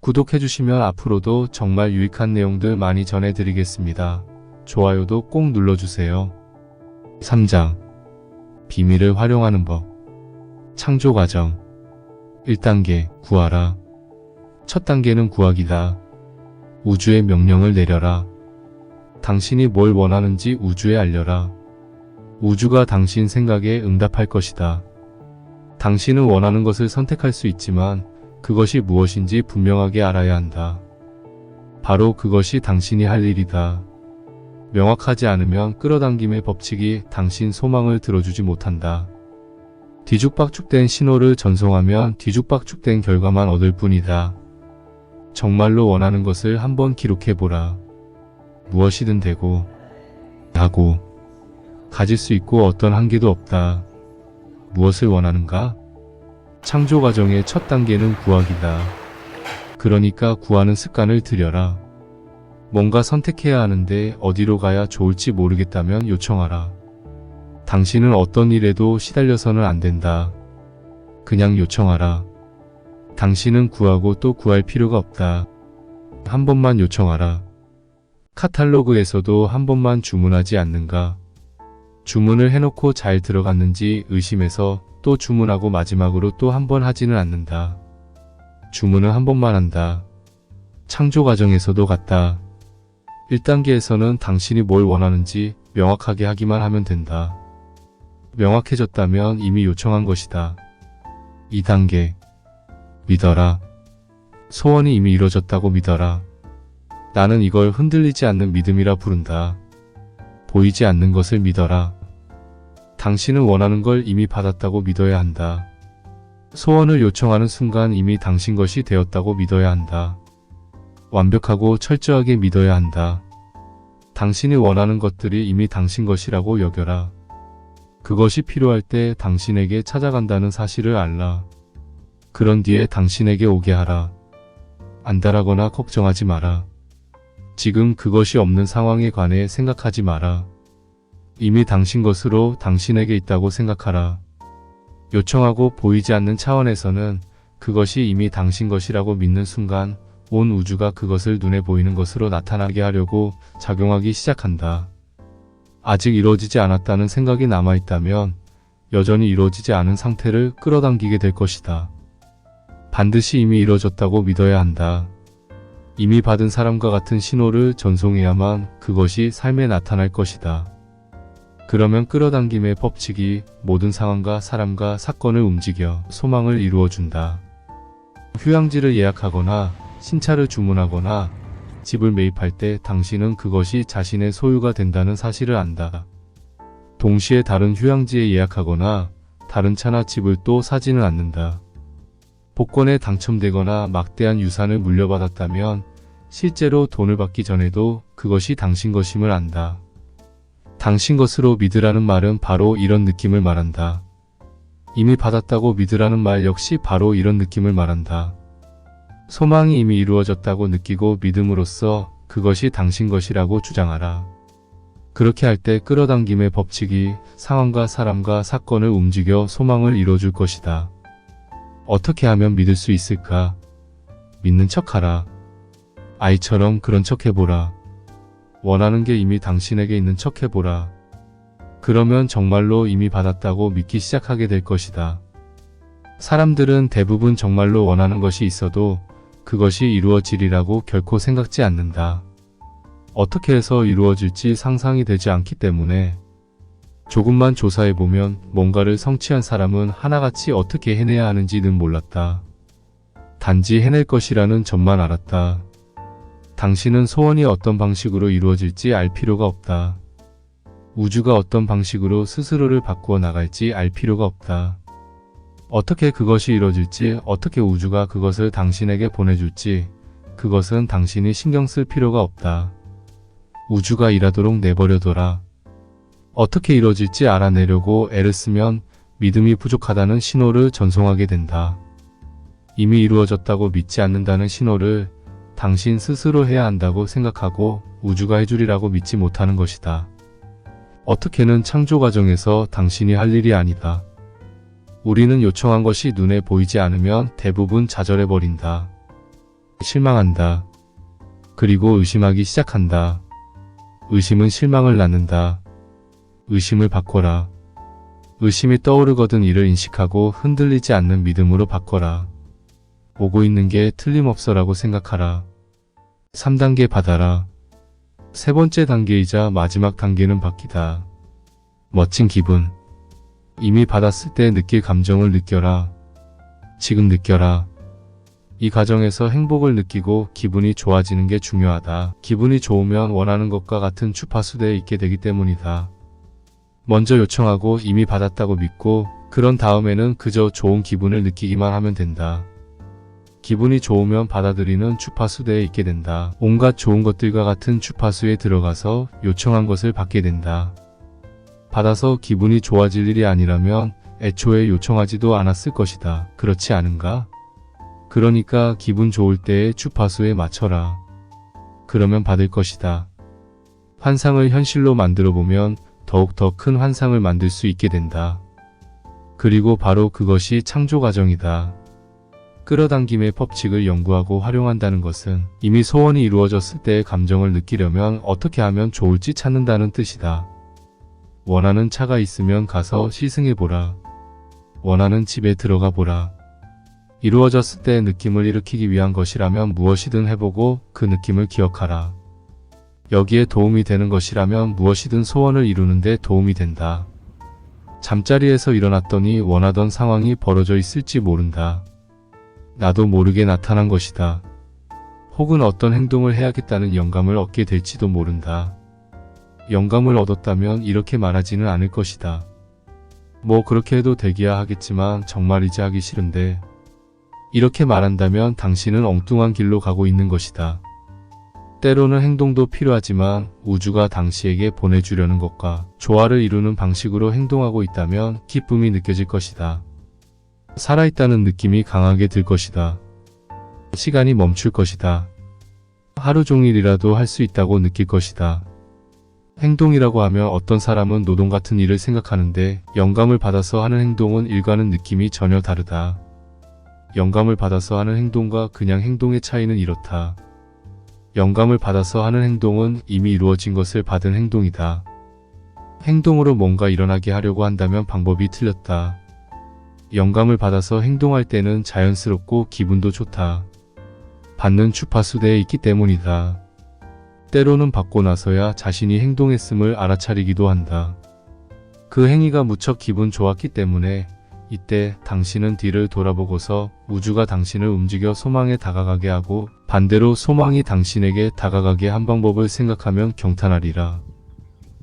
구독해주시면 앞으로도 정말 유익한 내용들 많이 전해드리겠습니다. 좋아요도 꼭 눌러주세요. 3장 비밀을 활용하는 법. 창조 과정 1단계 구하라. 첫 단계는 구하기다. 우주에 명령을 내려라. 당신이 뭘 원하는지 우주에 알려라. 우주가 당신 생각에 응답할 것이다. 당신은 원하는 것을 선택할 수 있지만 그것이 무엇인지 분명하게 알아야 한다. 바로 그것이 당신이 할 일이다. 명확하지 않으면 끌어당김의 법칙이 당신 소망을 들어주지 못한다. 뒤죽박죽된 신호를 전송하면 뒤죽박죽된 결과만 얻을 뿐이다. 정말로 원하는 것을 한번 기록해보라. 무엇이든 되고, 하고, 가질 수 있고 어떤 한계도 없다. 무엇을 원하는가? 창조 과정의 첫 단계는 구하기다. 그러니까 구하는 습관을 들여라. 뭔가 선택해야 하는데 어디로 가야 좋을지 모르겠다면 요청하라. 당신은 어떤 일에도 시달려서는 안 된다. 그냥 요청하라. 당신은 구하고 또 구할 필요가 없다. 한 번만 요청하라. 카탈로그에서도 한 번만 주문하지 않는가? 주문을 해놓고 잘 들어갔는지 의심해서 또 주문하고 마지막으로 또 한 번 하지는 않는다. 주문은 한 번만 한다. 창조 과정에서도 같다. 1단계에서는 당신이 뭘 원하는지 명확하게 하기만 하면 된다. 명확해졌다면 이미 요청한 것이다. 2단계 믿어라. 소원이 이미 이루어졌다고 믿어라. 나는 이걸 흔들리지 않는 믿음이라 부른다. 보이지 않는 것을 믿어라. 당신은 원하는 걸 이미 받았다고 믿어야 한다. 소원을 요청하는 순간 이미 당신 것이 되었다고 믿어야 한다. 완벽하고 철저하게 믿어야 한다. 당신이 원하는 것들이 이미 당신 것이라고 여겨라. 그것이 필요할 때 당신에게 찾아간다는 사실을 알라. 그런 뒤에 당신에게 오게 하라. 안달하거나 걱정하지 마라. 지금 그것이 없는 상황에 관해 생각하지 마라. 이미 당신 것으로 당신에게 있다고 생각하라. 요청하고 보이지 않는 차원에서는 그것이 이미 당신 것이라고 믿는 순간 온 우주가 그것을 눈에 보이는 것으로 나타나게 하려고 작용하기 시작한다. 아직 이루어지지 않았다는 생각이 남아있다면 여전히 이루어지지 않은 상태를 끌어당기게 될 것이다. 반드시 이미 이루어졌다고 믿어야 한다. 이미 받은 사람과 같은 신호를 전송해야만 그것이 삶에 나타날 것이다. 그러면 끌어당김의 법칙이 모든 상황과 사람과 사건을 움직여 소망을 이루어준다. 휴양지를 예약하거나 신차를 주문하거나 집을 매입할 때 당신은 그것이 자신의 소유가 된다는 사실을 안다. 동시에 다른 휴양지에 예약하거나 다른 차나 집을 또 사지는 않는다. 복권에 당첨되거나 막대한 유산을 물려받았다면 실제로 돈을 받기 전에도 그것이 당신 것임을 안다. 당신 것으로 믿으라는 말은 바로 이런 느낌을 말한다. 이미 받았다고 믿으라는 말 역시 바로 이런 느낌을 말한다. 소망이 이미 이루어졌다고 느끼고 믿음으로써 그것이 당신 것이라고 주장하라. 그렇게 할 때 끌어당김의 법칙이 상황과 사람과 사건을 움직여 소망을 이루어줄 것이다. 어떻게 하면 믿을 수 있을까? 믿는 척하라. 아이처럼 그런 척 해보라. 원하는 게 이미 당신에게 있는 척 해보라. 그러면 정말로 이미 받았다고 믿기 시작하게 될 것이다. 사람들은 대부분 정말로 원하는 것이 있어도 그것이 이루어지리라고 결코 생각지 않는다. 어떻게 해서 이루어질지 상상이 되지 않기 때문에. 조금만 조사해보면 뭔가를 성취한 사람은 하나같이 어떻게 해내야 하는지는 몰랐다. 단지 해낼 것이라는 점만 알았다. 당신은 소원이 어떤 방식으로 이루어질지 알 필요가 없다. 우주가 어떤 방식으로 스스로를 바꾸어 나갈지 알 필요가 없다. 어떻게 그것이 이루어질지, 어떻게 우주가 그것을 당신에게 보내줄지, 그것은 당신이 신경 쓸 필요가 없다. 우주가 일하도록 내버려둬라. 어떻게 이루어질지 알아내려고 애를 쓰면 믿음이 부족하다는 신호를 전송하게 된다. 이미 이루어졌다고 믿지 않는다는 신호를 당신 스스로 해야 한다고 생각하고 우주가 해주리라고 믿지 못하는 것이다. 어떻게는 창조 과정에서 당신이 할 일이 아니다. 우리는 요청한 것이 눈에 보이지 않으면 대부분 좌절해버린다. 실망한다. 그리고 의심하기 시작한다. 의심은 실망을 낳는다. 의심을 바꿔라. 의심이 떠오르거든 이를 인식하고 흔들리지 않는 믿음으로 바꿔라. 오고 있는 게 틀림없어라고 생각하라. 3단계 받아라. 세 번째 단계이자 마지막 단계는 받기다. 멋진 기분. 이미 받았을 때 느낄 감정을 느껴라. 지금 느껴라. 이 과정에서 행복을 느끼고 기분이 좋아지는 게 중요하다. 기분이 좋으면 원하는 것과 같은 주파수대에 있게 되기 때문이다. 먼저 요청하고 이미 받았다고 믿고 그런 다음에는 그저 좋은 기분을 느끼기만 하면 된다. 기분이 좋으면 받아들이는 주파수대에 있게 된다. 온갖 좋은 것들과 같은 주파수에 들어가서 요청한 것을 받게 된다. 받아서 기분이 좋아질 일이 아니라면 애초에 요청하지도 않았을 것이다. 그렇지 않은가? 그러니까 기분 좋을 때의 주파수에 맞춰라. 그러면 받을 것이다. 환상을 현실로 만들어 보면 더욱 더 큰 환상을 만들 수 있게 된다. 그리고 바로 그것이 창조 과정이다. 끌어당김의 법칙을 연구하고 활용한다는 것은 이미 소원이 이루어졌을 때의 감정을 느끼려면 어떻게 하면 좋을지 찾는다는 뜻이다. 원하는 차가 있으면 가서 시승해보라. 원하는 집에 들어가 보라. 이루어졌을 때의 느낌을 일으키기 위한 것이라면 무엇이든 해보고 그 느낌을 기억하라. 여기에 도움이 되는 것이라면 무엇이든 소원을 이루는 데 도움이 된다. 잠자리에서 일어났더니 원하던 상황이 벌어져 있을지 모른다. 나도 모르게 나타난 것이다. 혹은 어떤 행동을 해야겠다는 영감을 얻게 될지도 모른다. 영감을 얻었다면 이렇게 말하지는 않을 것이다. 뭐 그렇게 해도 되기야 하겠지만 정말이지 하기 싫은데. 이렇게 말한다면 당신은 엉뚱한 길로 가고 있는 것이다. 때로는 행동도 필요하지만 우주가 당시에게 보내주려는 것과 조화를 이루는 방식으로 행동하고 있다면 기쁨이 느껴질 것이다. 살아있다는 느낌이 강하게 들 것이다. 시간이 멈출 것이다. 하루 종일이라도 할 수 있다고 느낄 것이다. 행동이라고 하면 어떤 사람은 노동 같은 일을 생각하는데 영감을 받아서 하는 행동은 일과는 느낌이 전혀 다르다. 영감을 받아서 하는 행동과 그냥 행동의 차이는 이렇다. 영감을 받아서 하는 행동은 이미 이루어진 것을 받은 행동이다. 행동으로 뭔가 일어나게 하려고 한다면 방법이 틀렸다. 영감을 받아서 행동할 때는 자연스럽고 기분도 좋다. 받는 주파수대에 있기 때문이다. 때로는 받고 나서야 자신이 행동했음을 알아차리기도 한다. 그 행위가 무척 기분 좋았기 때문에 이때 당신은 뒤를 돌아보고서 우주가 당신을 움직여 소망에 다가가게 하고 반대로 소망이 당신에게 다가가게 한 방법을 생각하면 경탄하리라.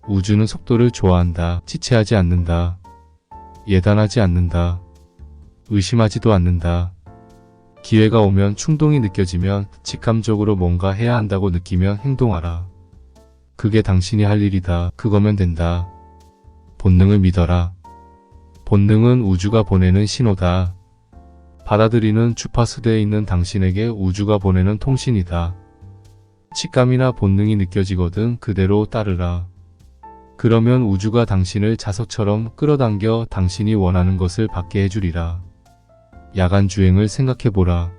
우주는 속도를 좋아한다. 지체하지 않는다. 예단하지 않는다. 의심하지도 않는다. 기회가 오면 충동이 느껴지면 직감적으로 뭔가 해야 한다고 느끼면 행동하라. 그게 당신이 할 일이다. 그거면 된다. 본능을 믿어라. 본능은 우주가 보내는 신호다. 받아들이는 주파수대에 있는 당신에게 우주가 보내는 통신이다. 직감이나 본능이 느껴지거든 그대로 따르라. 그러면 우주가 당신을 자석처럼 끌어당겨 당신이 원하는 것을 받게 해주리라. 야간 주행을 생각해보라.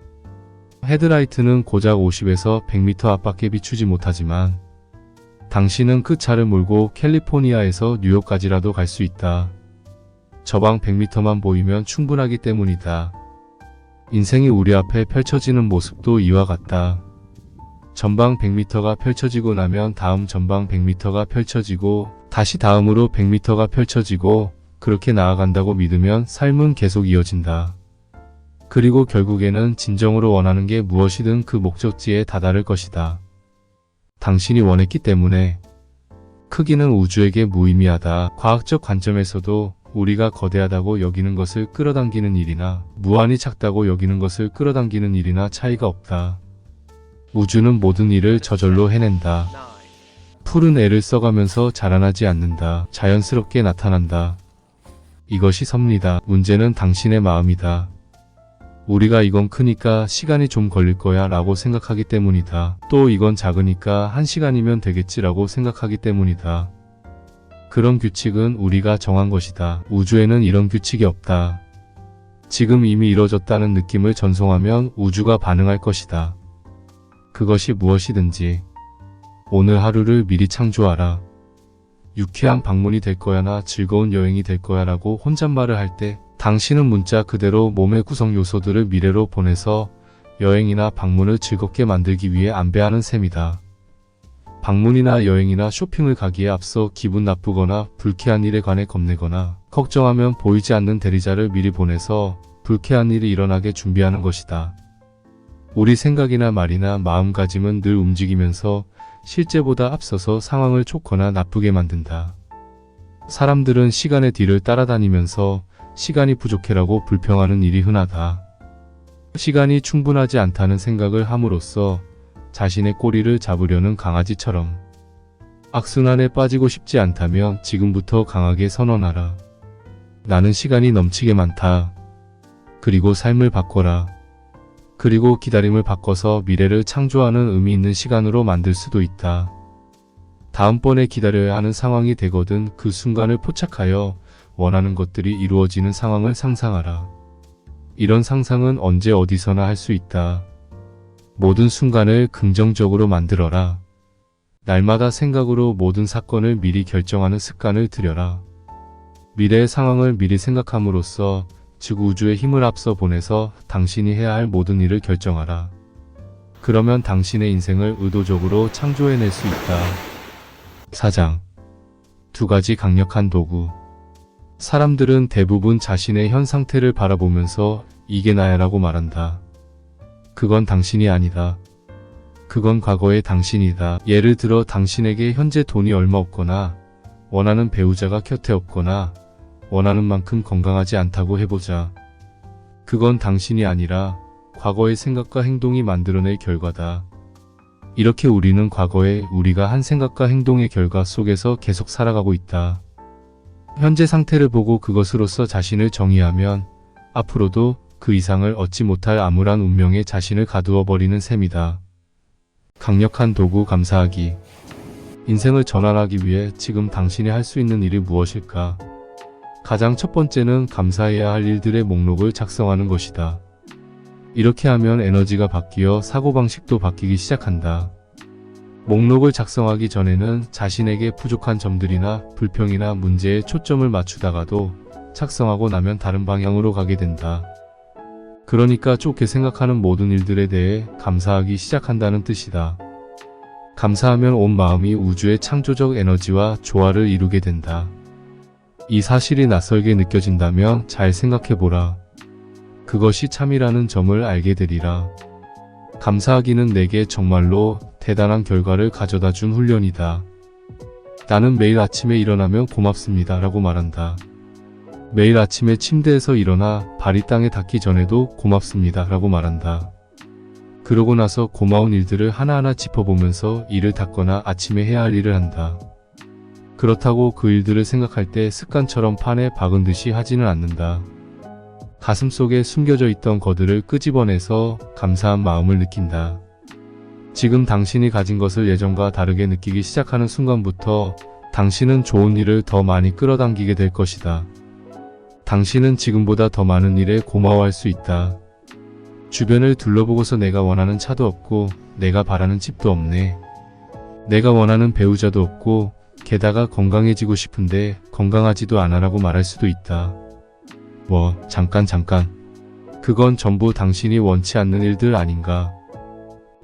헤드라이트는 고작 50에서 100m 앞밖에 비추지 못하지만 당신은 그 차를 몰고 캘리포니아에서 뉴욕까지라도 갈 수 있다. 저방 100m만 보이면 충분하기 때문이다. 인생이 우리 앞에 펼쳐지는 모습도 이와 같다. 전방 100m가 펼쳐지고 나면 다음 전방 100m가 펼쳐지고 다시 다음으로 100m가 펼쳐지고 그렇게 나아간다고 믿으면 삶은 계속 이어진다. 그리고 결국에는 진정으로 원하는 게 무엇이든 그 목적지에 다다를 것이다. 당신이 원했기 때문에. 크기는 우주에게 무의미하다. 과학적 관점에서도 우리가 거대하다고 여기는 것을 끌어당기는 일이나 무한히 작다고 여기는 것을 끌어당기는 일이나 차이가 없다. 우주는 모든 일을 저절로 해낸다. 풀은 애를 써가면서 자라나지 않는다. 자연스럽게 나타난다. 이것이 섭리다. 문제는 당신의 마음이다. 우리가 이건 크니까 시간이 좀 걸릴 거야 라고 생각하기 때문이다. 또 이건 작으니까 1시간이면 되겠지 라고 생각하기 때문이다. 그런 규칙은 우리가 정한 것이다. 우주에는 이런 규칙이 없다. 지금 이미 이뤄졌다는 느낌을 전송하면 우주가 반응할 것이다. 그것이 무엇이든지 오늘 하루를 미리 창조하라. 유쾌한 방문이 될 거야나 즐거운 여행이 될 거야 라고 혼잣말을 할 때 당신은 문자 그대로 몸의 구성 요소들을 미래로 보내서 여행이나 방문을 즐겁게 만들기 위해 안배하는 셈이다. 방문이나 여행이나 쇼핑을 가기에 앞서 기분 나쁘거나 불쾌한 일에 관해 겁내거나 걱정하면 보이지 않는 대리자를 미리 보내서 불쾌한 일이 일어나게 준비하는 것이다. 우리 생각이나 말이나 마음가짐은 늘 움직이면서 실제보다 앞서서 상황을 좋거나 나쁘게 만든다. 사람들은 시간의 뒤를 따라다니면서 시간이 부족해라고 불평하는 일이 흔하다. 시간이 충분하지 않다는 생각을 함으로써 자신의 꼬리를 잡으려는 강아지처럼 악순환에 빠지고 싶지 않다면 지금부터 강하게 선언하라. 나는 시간이 넘치게 많다. 그리고 삶을 바꿔라. 그리고 기다림을 바꿔서 미래를 창조하는 의미 있는 시간으로 만들 수도 있다. 다음번에 기다려야 하는 상황이 되거든 그 순간을 포착하여 원하는 것들이 이루어지는 상황을 상상하라. 이런 상상은 언제 어디서나 할 수 있다. 모든 순간을 긍정적으로 만들어라. 날마다 생각으로 모든 사건을 미리 결정하는 습관을 들여라. 미래의 상황을 미리 생각함으로써 즉 우주의 힘을 앞서 보내서 당신이 해야 할 모든 일을 결정하라. 그러면 당신의 인생을 의도적으로 창조해낼 수 있다. 4장 2가지 강력한 도구. 사람들은 대부분 자신의 현 상태를 바라보면서 이게 나야 라고 말한다. 그건 당신이 아니다. 그건 과거의 당신이다. 예를 들어 당신에게 현재 돈이 얼마 없거나 원하는 배우자가 곁에 없거나 원하는 만큼 건강하지 않다고 해보자. 그건 당신이 아니라 과거의 생각과 행동이 만들어낼 결과다. 이렇게 우리는 과거에 우리가 한 생각과 행동의 결과 속에서 계속 살아가고 있다. 현재 상태를 보고 그것으로서 자신을 정의하면 앞으로도 그 이상을 얻지 못할 암울한 운명에 자신을 가두어 버리는 셈이다. 강력한 도구 감사하기. 인생을 전환하기 위해 지금 당신이 할 수 있는 일이 무엇일까? 가장 첫 번째는 감사해야 할 일들의 목록을 작성하는 것이다. 이렇게 하면 에너지가 바뀌어 사고방식도 바뀌기 시작한다. 목록을 작성하기 전에는 자신에게 부족한 점들이나 불평이나 문제에 초점을 맞추다가도 작성하고 나면 다른 방향으로 가게 된다. 그러니까 좋게 생각하는 모든 일들에 대해 감사하기 시작한다는 뜻이다. 감사하면 온 마음이 우주의 창조적 에너지와 조화를 이루게 된다. 이 사실이 낯설게 느껴진다면 잘 생각해보라. 그것이 참이라는 점을 알게 되리라. 감사하기는 내게 정말로 대단한 결과를 가져다 준 훈련이다. 나는 매일 아침에 일어나면 고맙습니다 라고 말한다. 매일 아침에 침대에서 일어나 발이 땅에 닿기 전에도 고맙습니다 라고 말한다. 그러고 나서 고마운 일들을 하나하나 짚어보면서 일을 닦거나 아침에 해야 할 일을 한다. 그렇다고 그 일들을 생각할 때 습관처럼 판에 박은 듯이 하지는 않는다. 가슴속에 숨겨져 있던 것들을 끄집어내서 감사한 마음을 느낀다. 지금 당신이 가진 것을 예전과 다르게 느끼기 시작하는 순간부터 당신은 좋은 일을 더 많이 끌어당기게 될 것이다. 당신은 지금보다 더 많은 일에 고마워할 수 있다. 주변을 둘러보고서 내가 원하는 차도 없고 내가 바라는 집도 없네. 내가 원하는 배우자도 없고 게다가 건강해지고 싶은데 건강하지도 않아라고 말할 수도 있다. 잠깐. 그건 전부 당신이 원치 않는 일들 아닌가?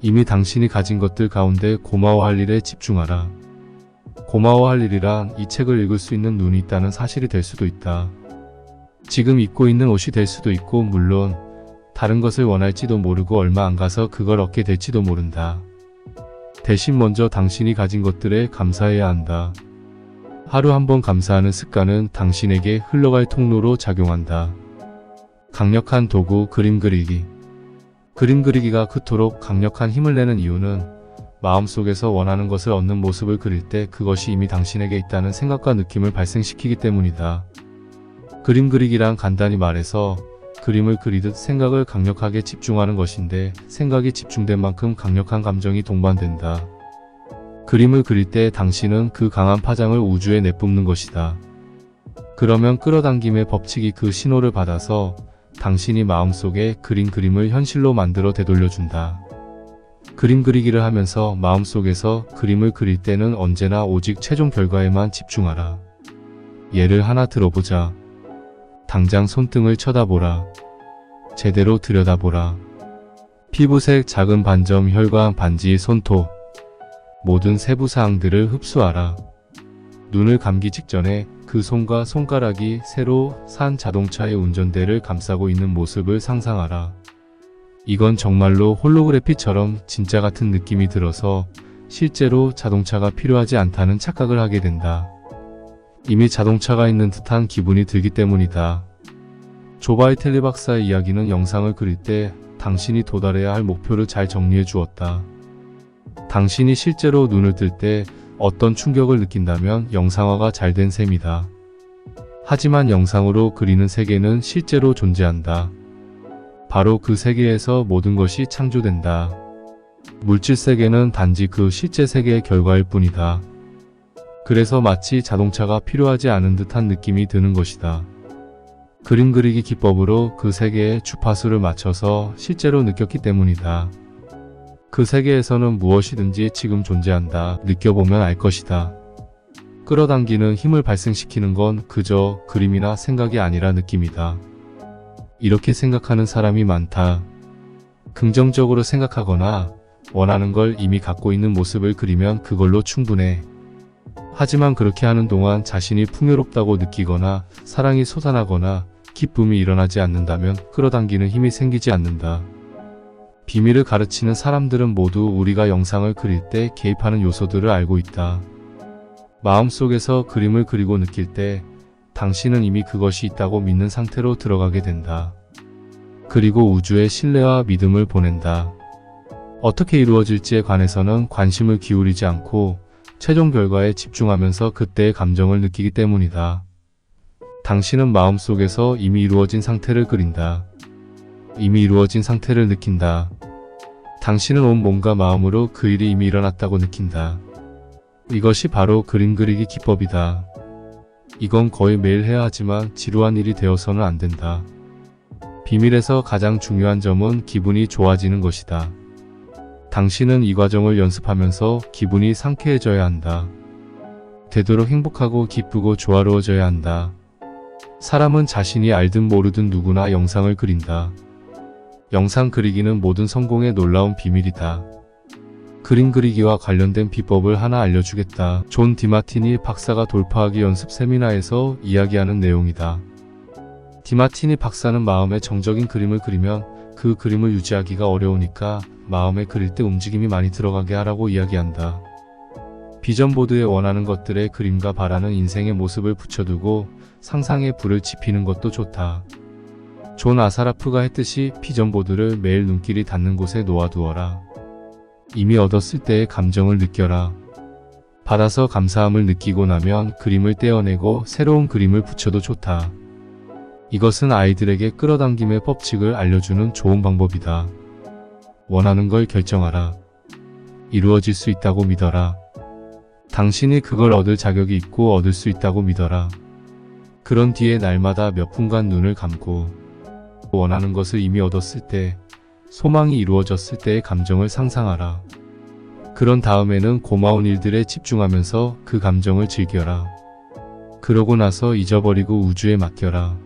이미 당신이 가진 것들 가운데 고마워할 일에 집중하라. 고마워할 일이란 이 책을 읽을 수 있는 눈이 있다는 사실이 될 수도 있다. 지금 입고 있는 옷이 될 수도 있고 물론 다른 것을 원할지도 모르고 얼마 안 가서 그걸 얻게 될지도 모른다. 대신 먼저 당신이 가진 것들에 감사해야 한다. 하루 한 번 감사하는 습관은 당신에게 흘러갈 통로로 작용한다. 강력한 도구 그림 그리기. 그림 그리기가 그토록 강력한 힘을 내는 이유는 마음속에서 원하는 것을 얻는 모습을 그릴 때 그것이 이미 당신에게 있다는 생각과 느낌을 발생시키기 때문이다. 그림 그리기란 간단히 말해서 그림을 그리듯 생각을 강력하게 집중하는 것인데 생각이 집중된 만큼 강력한 감정이 동반된다. 그림을 그릴 때 당신은 그 강한 파장을 우주에 내뿜는 것이다. 그러면 끌어당김의 법칙이 그 신호를 받아서 당신이 마음속에 그린 그림을 현실로 만들어 되돌려준다. 그림 그리기를 하면서 마음속에서 그림을 그릴 때는 언제나 오직 최종 결과에만 집중하라. 예를 하나 들어보자. 당장 손등을 쳐다보라. 제대로 들여다보라. 피부색, 작은 반점, 혈관, 반지, 손톱. 모든 세부 사항들을 흡수하라. 눈을 감기 직전에 그 손과 손가락이 새로 산 자동차의 운전대를 감싸고 있는 모습을 상상하라. 이건 정말로 홀로그래피처럼 진짜 같은 느낌이 들어서 실제로 자동차가 필요하지 않다는 착각을 하게 된다. 이미 자동차가 있는 듯한 기분이 들기 때문이다. 조바이텔리 박사의 이야기는 영상을 그릴 때 당신이 도달해야 할 목표를 잘 정리해 주었다. 당신이 실제로 눈을 뜰 때 어떤 충격을 느낀다면 영상화가 잘 된 셈이다. 하지만 영상으로 그리는 세계는 실제로 존재한다. 바로 그 세계에서 모든 것이 창조된다. 물질 세계는 단지 그 실제 세계의 결과일 뿐이다. 그래서 마치 자동차가 필요하지 않은 듯한 느낌이 드는 것이다. 그림 그리기 기법으로 그 세계의 주파수를 맞춰서 실제로 느꼈기 때문이다. 그 세계에서는 무엇이든지 지금 존재한다. 느껴보면 알 것이다. 끌어당기는 힘을 발생시키는 건 그저 그림이나 생각이 아니라 느낌이다. 이렇게 생각하는 사람이 많다. 긍정적으로 생각하거나 원하는 걸 이미 갖고 있는 모습을 그리면 그걸로 충분해. 하지만 그렇게 하는 동안 자신이 풍요롭다고 느끼거나 사랑이 솟아나거나 기쁨이 일어나지 않는다면 끌어당기는 힘이 생기지 않는다. 비밀을 가르치는 사람들은 모두 우리가 영상을 그릴 때 개입하는 요소들을 알고 있다. 마음속에서 그림을 그리고 느낄 때 당신은 이미 그것이 있다고 믿는 상태로 들어가게 된다. 그리고 우주에 신뢰와 믿음을 보낸다. 어떻게 이루어질지에 관해서는 관심을 기울이지 않고 최종 결과에 집중하면서 그때의 감정을 느끼기 때문이다. 당신은 마음속에서 이미 이루어진 상태를 그린다. 이미 이루어진 상태를 느낀다. 당신은 온 몸과 마음으로 그 일이 이미 일어났다고 느낀다. 이것이 바로 그림 그리기 기법이다. 이건 거의 매일 해야 하지만 지루한 일이 되어서는 안 된다. 비밀에서 가장 중요한 점은 기분이 좋아지는 것이다. 당신은 이 과정을 연습하면서 기분이 상쾌해져야 한다. 되도록 행복하고 기쁘고 조화로워져야 한다. 사람은 자신이 알든 모르든 누구나 영상을 그린다. 영상 그리기는 모든 성공의 놀라운 비밀이다. 그림 그리기와 관련된 비법을 하나 알려주겠다. 존 디마티니 박사가 돌파하기 연습 세미나에서 이야기하는 내용이다. 디마티니 박사는 마음에 정적인 그림을 그리면 그 그림을 유지하기가 어려우니까 마음에 그릴 때 움직임이 많이 들어가게 하라고 이야기한다. 비전보드에 원하는 것들의 그림과 바라는 인생의 모습을 붙여두고 상상의 불을 지피는 것도 좋다. 존 아사라프가 했듯이 비전보드를 매일 눈길이 닿는 곳에 놓아두어라. 이미 얻었을 때의 감정을 느껴라. 받아서 감사함을 느끼고 나면 그림을 떼어내고 새로운 그림을 붙여도 좋다. 이것은 아이들에게 끌어당김의 법칙을 알려주는 좋은 방법이다. 원하는 걸 결정하라. 이루어질 수 있다고 믿어라. 당신이 그걸 얻을 자격이 있고 얻을 수 있다고 믿어라. 그런 뒤에 날마다 몇 분간 눈을 감고 원하는 것을 이미 얻었을 때, 소망이 이루어졌을 때의 감정을 상상하라. 그런 다음에는 고마운 일들에 집중하면서 그 감정을 즐겨라. 그러고 나서 잊어버리고 우주에 맡겨라.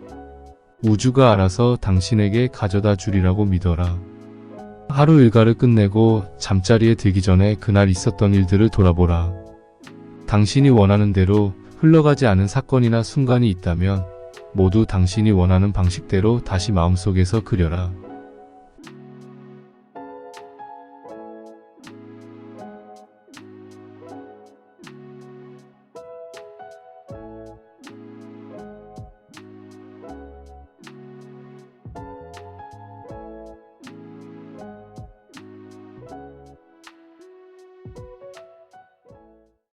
우주가 알아서 당신에게 가져다 주리라고 믿어라. 하루 일과를 끝내고 잠자리에 들기 전에 그날 있었던 일들을 돌아보라. 당신이 원하는 대로 흘러가지 않은 사건이나 순간이 있다면 모두 당신이 원하는 방식대로 다시 마음속에서 그려라.